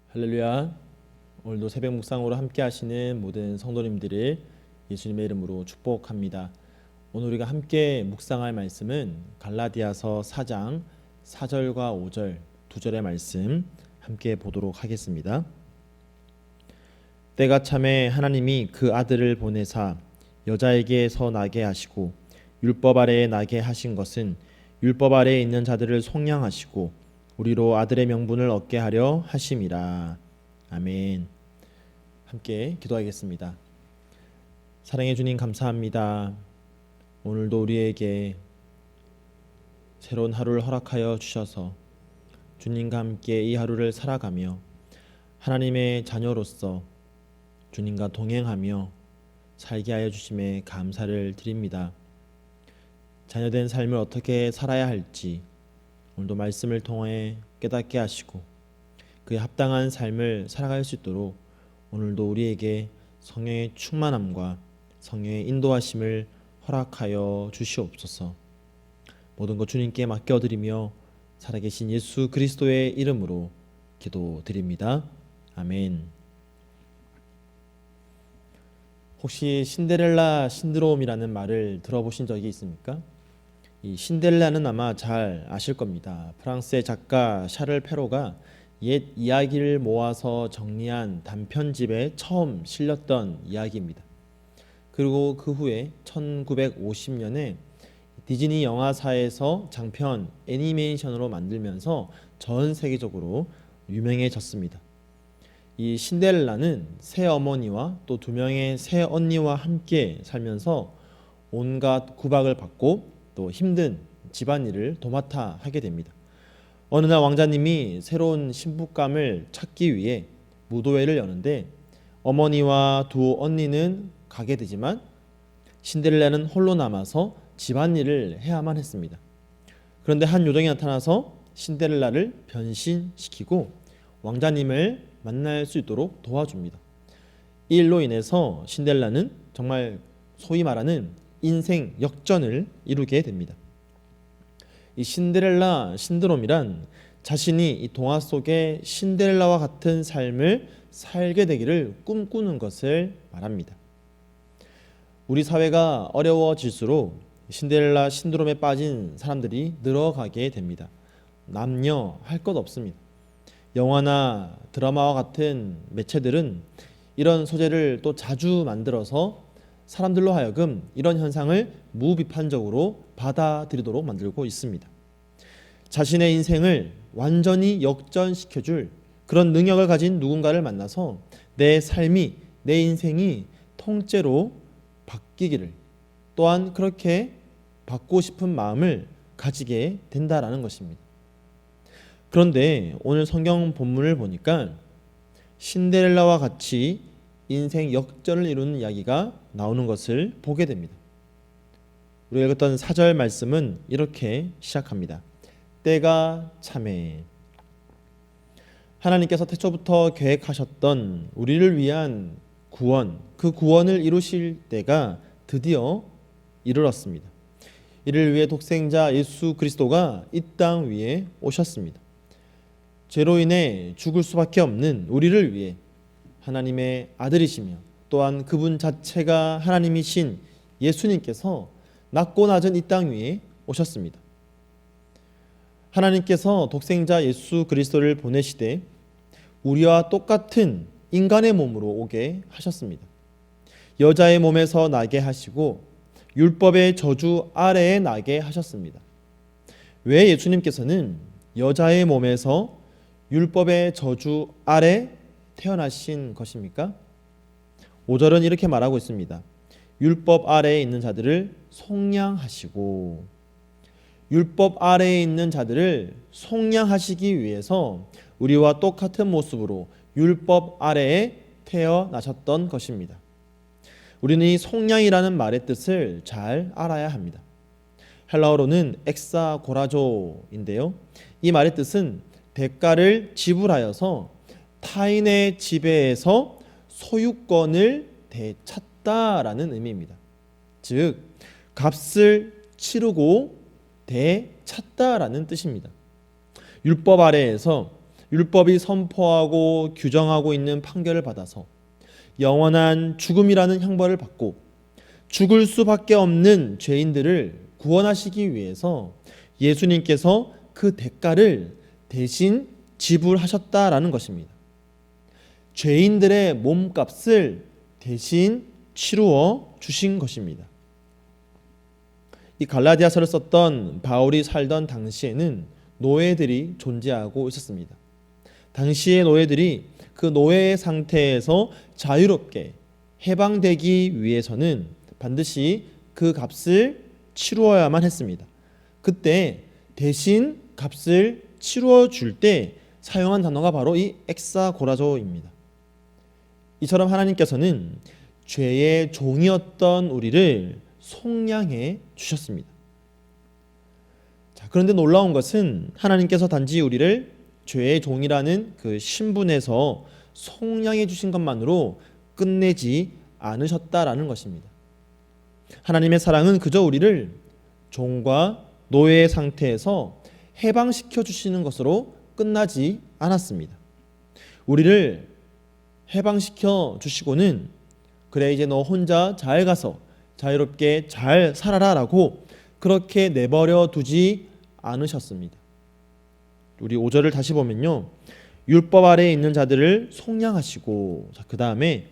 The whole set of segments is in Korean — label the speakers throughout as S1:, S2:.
S1: 할렐루야. 오늘도 새벽 묵상으로 함께 하시는 모든 성도님들을 예수님의 이름으로 축복합니다. 오늘 우리가 함께 묵상할 말씀은 갈라디아서 4장 4절과 5절 두 절의 말씀 함께 보도록 하겠습니다. 때가 참에 하나님이 그 아들을 보내사 여자에게서 나게 하시고 율법 아래에 나게 하신 것은 율법 아래에 있는 자들을 속량하시고 우리로 아들의 명분을 얻게 하려 하심이라. 아멘. 함께 기도하겠습니다. 사랑해 주님 감사합니다. 오늘도 우리에게 새로운 하루를 허락하여 주셔서 주님과 함께 이 하루를 살아가며 하나님의 자녀로서 주님과 동행하며 살게 하여 주심에 감사를 드립니다. 자녀된 삶을 어떻게 살아야 할지 오늘도 말씀을 통해 깨닫게 하시고 그에 합당한 삶을 살아갈 수 있도록 오늘도 우리에게 성령의 충만함과 성령의 인도하심을 허락하여 주시옵소서. 모든 것 주님께 맡겨드리며 살아계신 예수 그리스도의 이름으로 기도드립니다. 아멘. 혹시 신데렐라 신드롬이라는 말을 들어보신 적이 있습니까? 이 신데렐라는 아마 잘 아실 겁니다. 프랑스의 작가 샤를 페로가 옛 이야기를 모아서 정리한 단편집에 처음 실렸던 이야기입니다. 그리고 그 후에 1950년에 디즈니 영화사에서 장편 애니메이션으로 만들면서 전 세계적으로 유명해졌습니다. 이 신데렐라는 새 어머니와 또 두 명의 새 언니와 함께 살면서 온갖 구박을 받고 또 힘든 집안일을 도맡아 하게 됩니다. 어느 날 왕자님이 새로운 신부감을 찾기 위해 무도회를 여는데 어머니와 두 언니는 가게 되지만 신데렐라는 홀로 남아서 집안일을 해야만 했습니다. 그런데 한 요정이 나타나서 신데렐라를 변신시키고 왕자님을 만날 수 있도록 도와줍니다. 이 일로 인해서 신데렐라는 정말 소위 말하는 인생 역전을 이루게 됩니다. 이 신데렐라 신드롬이란 자신이 이 동화 속의 신데렐라와 같은 삶을 살게 되기를 꿈꾸는 것을 말합니다. 우리 사회가 어려워질수록 신데렐라 신드롬에 빠진 사람들이 늘어가게 됩니다. 남녀 할 것 없습니다. 영화나 드라마와 같은 매체들은 이런 소재를 또 자주 만들어서 사람들로 하여금 이런 현상을 무비판적으로 받아들이도록 만들고 있습니다. 자신의 인생을 완전히 역전시켜줄 그런 능력을 가진 누군가를 만나서 내 삶이, 내 인생이 통째로 바뀌기를 또한 그렇게 받고 싶은 마음을 가지게 된다라는 것입니다. 그런데 오늘 성경 본문을 보니까 신데렐라와 같이 인생 역전을 이루는 이야기가 나오는 것을 보게 됩니다. 우리가 읽었던 4절 말씀은 이렇게 시작합니다. 때가 참에 하나님께서 태초부터 계획하셨던 우리를 위한 구원, 그 구원을 이루실 때가 드디어 이르렀습니다. 이를 위해 독생자 예수 그리스도가 이 땅 위에 오셨습니다. 죄로 인해 죽을 수밖에 없는 우리를 위해 하나님의 아들이시며 또한 그분 자체가 하나님이신 예수님께서 낮고 낮은 이 땅 위에 오셨습니다. 하나님께서 독생자 예수 그리스도를 보내시되 우리와 똑같은 인간의 몸으로 오게 하셨습니다. 여자의 몸에서 나게 하시고 율법의 저주 아래에 나게 하셨습니다. 왜 예수님께서는 여자의 몸에서 율법의 저주 아래 태어나신 것입니까? 5절은 이렇게 말하고 있습니다. 율법 아래에 있는 자들을 속량하시고, 율법 아래에 있는 자들을 속량하시기 위해서 우리와 똑같은 모습으로 율법 아래에 태어나셨던 것입니다. 우리는 이 속량이라는 말의 뜻을 잘 알아야 합니다. 헬라어로는 엑사고라조인데요. 이 말의 뜻은 대가를 지불하여서 타인의 지배에서 소유권을 되찾다라는 의미입니다. 즉 값을 치르고 되찾다라는 뜻입니다. 율법 아래에서 율법이 선포하고 규정하고 있는 판결을 받아서 영원한 죽음이라는 형벌을 받고 죽을 수밖에 없는 죄인들을 구원하시기 위해서 예수님께서 그 대가를 대신 지불하셨다라는 것입니다. 죄인들의 몸값을 대신 치루어 주신 것입니다. 이 갈라디아서를 썼던 바울이 살던 당시에는 노예들이 존재하고 있었습니다. 당시의 노예들이 그 노예의 상태에서 자유롭게 해방되기 위해서는 반드시 그 값을 치루어야만 했습니다. 그때 대신 값을 치루어 줄 때 사용한 단어가 바로 이 엑사고라조입니다. 이처럼 하나님께서는 죄의 종이었던 우리를 속량해 주셨습니다. 자, 그런데 놀라운 것은 하나님께서 단지 우리를 죄의 종이라는 그 신분에서 속량해 주신 것만으로 끝내지 않으셨다라는 것입니다. 하나님의 사랑은 그저 우리를 종과 노예의 상태에서 해방시켜 주시는 것으로 끝나지 않았습니다. 우리를 해방시켜 주시고는 그래 이제 너 혼자 잘 가서 자유롭게 잘 살아라 라고 그렇게 내버려 두지 않으셨습니다. 우리 5절을 다시 보면요, 율법 아래에 있는 자들을 속량하시고, 그 다음에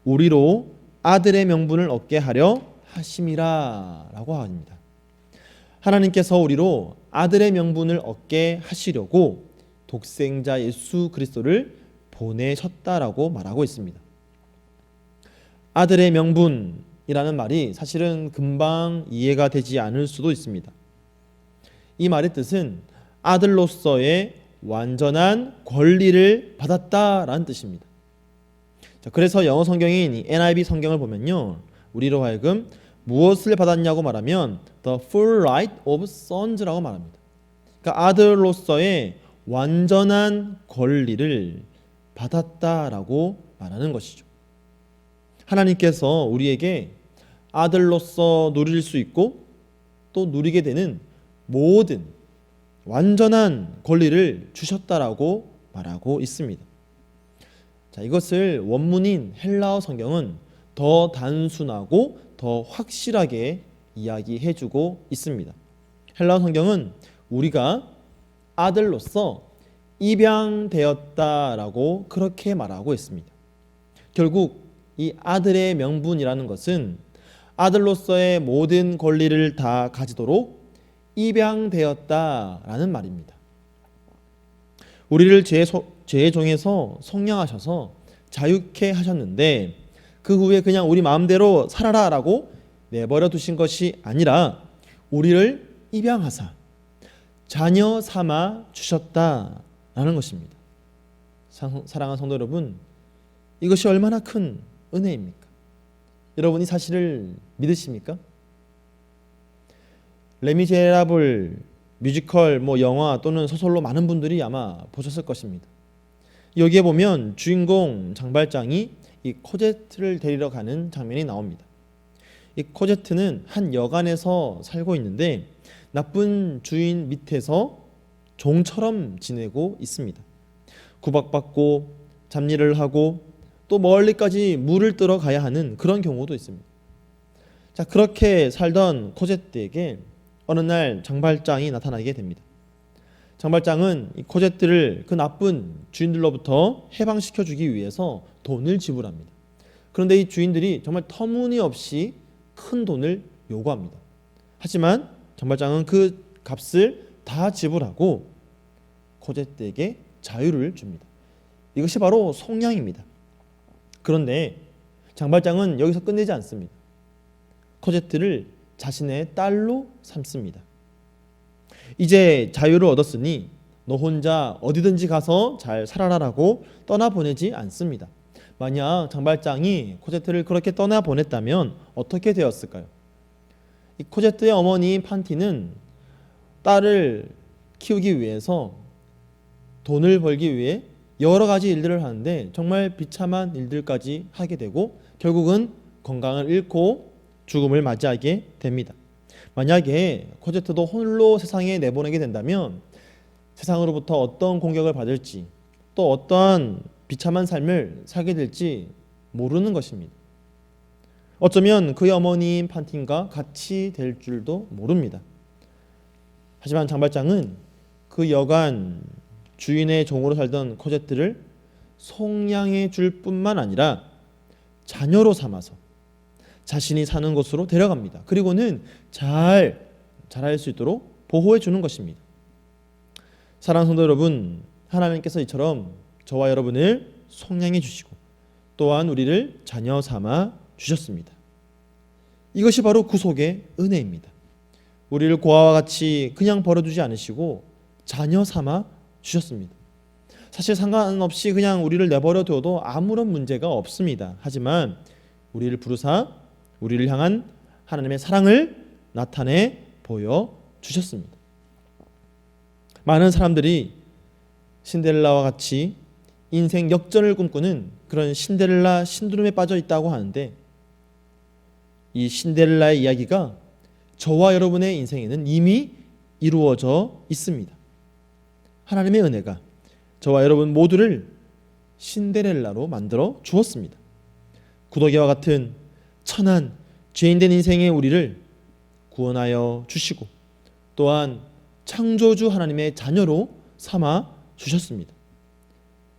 S1: 우리로 아들의 명분을 얻게 하려 하심이라 라고 합니다. 하나님께서 우리로 아들의 명분을 얻게 하시려고 독생자 예수 그리스도를 보내셨다라고 말하고 있습니다. 아들의 명분이라는 말이 사실은 금방 이해가 되지 않을 수도 있습니다. 이 말의 뜻은 아들로서의 완전한 권리를 받았다라는 뜻입니다. 자, 그래서 영어 성경인 NIV 성경을 보면요, 우리로 하여금 무엇을 받았냐고 말하면 the full right of sons라고 말합니다. 그러니까 아들로서의 완전한 권리를 받았다라고 말하는 것이죠. 하나님께서 우리에게 아들로서 누릴 수 있고 또 누리게 되는 모든 완전한 권리를 주셨다라고 말하고 있습니다. 자, 이것을 원문인 헬라어 성경은 더 단순하고 더 확실하게 이야기해주고 있습니다. 헬라어 성경은 우리가 아들로서 입양되었다라고 그렇게 말하고 있습니다. 결국 이 아들의 명분이라는 것은 아들로서의 모든 권리를 다 가지도록 입양되었다라는 말입니다. 우리를 죄의 종에서 속량하셔서 자유케 하셨는데 그 후에 그냥 우리 마음대로 살아라라고 내버려 두신 것이 아니라 우리를 입양하사 자녀 삼아 주셨다라는 것입니다. 사랑하는 성도 여러분, 이것이 얼마나 큰 은혜입니까? 여러분이 사실을 믿으십니까? 레미제라블 뮤지컬, 영화 또는 소설로 많은 분들이 아마 보셨을 것입니다. 여기에 보면 주인공 장발장이 이 코제트를 데리러 가는 장면이 나옵니다. 이 코제트는 한 여관에서 살고 있는데 나쁜 주인 밑에서 종처럼 지내고 있습니다. 구박받고 잡일을 하고 또 멀리까지 물을 뜨러 가야 하는 그런 경우도 있습니다. 자, 그렇게 살던 코제트에게 어느 날 장발장이 나타나게 됩니다. 장발장은 이 코제트를 그 나쁜 주인들로부터 해방시켜 주기 위해서 돈을 지불합니다. 그런데 이 주인들이 정말 터무니없이 큰 돈을 요구합니다. 하지만 장발장은 그 값을 다 지불하고 코제트에게 자유를 줍니다. 이것이 바로 속량입니다. 그런데 장발장은 여기서 끝내지 않습니다. 코제트를 자신의 딸로 삼습니다. 이제 자유를 얻었으니 너 혼자 어디든지 가서 잘 살아라라고 떠나보내지 않습니다. 만약 장발장이 코제트를 그렇게 떠나보냈다면 어떻게 되었을까요? 이 코제트의 어머니인 판티는 딸을 키우기 위해서 돈을 벌기 위해 여러 가지 일들을 하는데 정말 비참한 일들까지 하게 되고 결국은 건강을 잃고 죽음을 맞이하게 됩니다. 만약에 코제트도 홀로 세상에 내보내게 된다면 세상으로부터 어떤 공격을 받을지, 또 어떠한 비참한 삶을 살게 될지 모르는 것입니다. 어쩌면 그의 어머니인 판틴과 같이 될 줄도 모릅니다. 하지만 장발장은 그 여간 주인의 종으로 살던 코제트를 속량해 줄 뿐만 아니라 자녀로 삼아서 자신이 사는 곳으로 데려갑니다. 그리고는 잘 자랄 수 있도록 보호해 주는 것입니다. 사랑하는 성도 여러분, 하나님께서 이처럼 저와 여러분을 속량해 주시고 또한 우리를 자녀 삼아 주셨습니다. 이것이 바로 구속의 은혜입니다. 우리를 고아와 같이 그냥 버려두지 않으시고 자녀 삼아 주셨습니다. 사실 상관없이 그냥 우리를 내버려 둬도 아무런 문제가 없습니다. 하지만 우리를 부르사 우리를 향한 하나님의 사랑을 나타내 보여 주셨습니다. 많은 사람들이 신데렐라와 같이 인생 역전을 꿈꾸는 그런 신데렐라 신드롬에 빠져 있다고 하는데, 이 신데렐라의 이야기가 저와 여러분의 인생에는 이미 이루어져 있습니다. 하나님의 은혜가 저와 여러분 모두를 신데렐라로 만들어 주었습니다. 구더기와 같은 천한 죄인된 인생의 우리를 구원하여 주시고 또한 창조주 하나님의 자녀로 삼아 주셨습니다.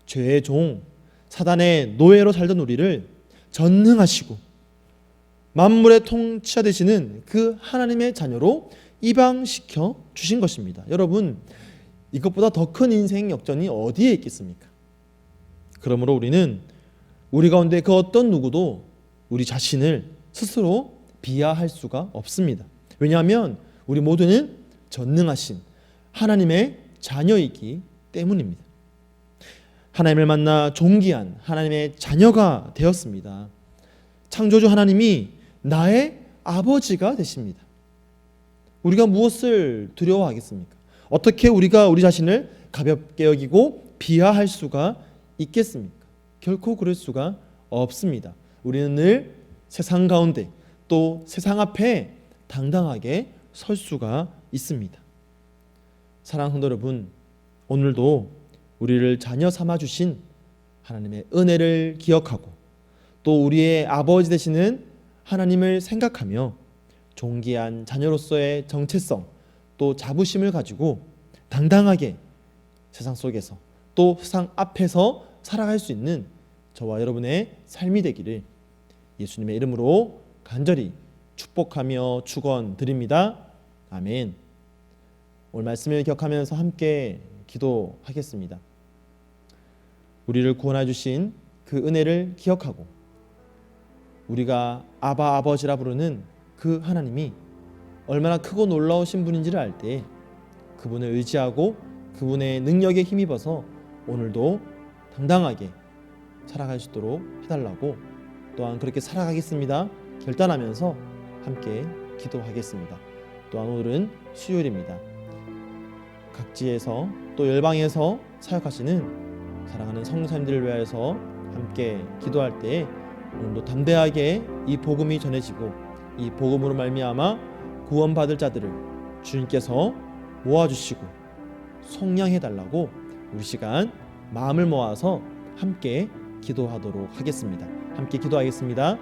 S1: 죄의 종 사단의 노예로 살던 우리를 전능하시고 만물의 통치자 되시는 그 하나님의 자녀로 입양시켜 주신 것입니다. 여러분, 이것보다 더 큰 인생 역전이 어디에 있겠습니까? 그러므로 우리는 우리 가운데 그 어떤 누구도 우리 자신을 스스로 비하할 수가 없습니다. 왜냐하면 우리 모두는 전능하신 하나님의 자녀이기 때문입니다. 하나님을 만나 존귀한 하나님의 자녀가 되었습니다. 창조주 하나님이 나의 아버지가 되십니다. 우리가 무엇을 두려워하겠습니까? 어떻게 우리가 우리 자신을 가볍게 여기고 비하할 수가 있겠습니까? 결코 그럴 수가 없습니다. 우리는 늘 세상 가운데 또 세상 앞에 당당하게 설 수가 있습니다. 사랑하는 성도 여러분, 오늘도 우리를 자녀 삼아 주신 하나님의 은혜를 기억하고 또 우리의 아버지 되시는 하나님을 생각하며 존귀한 자녀로서의 정체성 또 자부심을 가지고 당당하게 세상 속에서 또 세상 앞에서 살아갈 수 있는 저와 여러분의 삶이 되기를 예수님의 이름으로 간절히 축복하며 축원드립니다. 아멘. 오늘 말씀을 기억하면서 함께 기도하겠습니다. 우리를 구원해 주신 그 은혜를 기억하고 우리가 아바 아버지라 부르는 그 하나님이 얼마나 크고 놀라우신 분인지를 알 때 그분을 의지하고 그분의 능력에 힘입어서 오늘도 당당하게 살아갈 수 있도록 해달라고, 또한 그렇게 살아가겠습니다 결단하면서 함께 기도하겠습니다. 또한 오늘은 수요일입니다. 각지에서 또 열방에서 사역하시는 사랑하는 성도님들을 위하여서 함께 기도할 때 오늘도 담대하게 이 복음이 전해지고 이 복음으로 말미암아 구원받을 자들을 주님께서 모아주시고 속량해달라고 우리 시간 마음을 모아서 함께 기도하도록 하겠습니다. 함께 기도하겠습니다.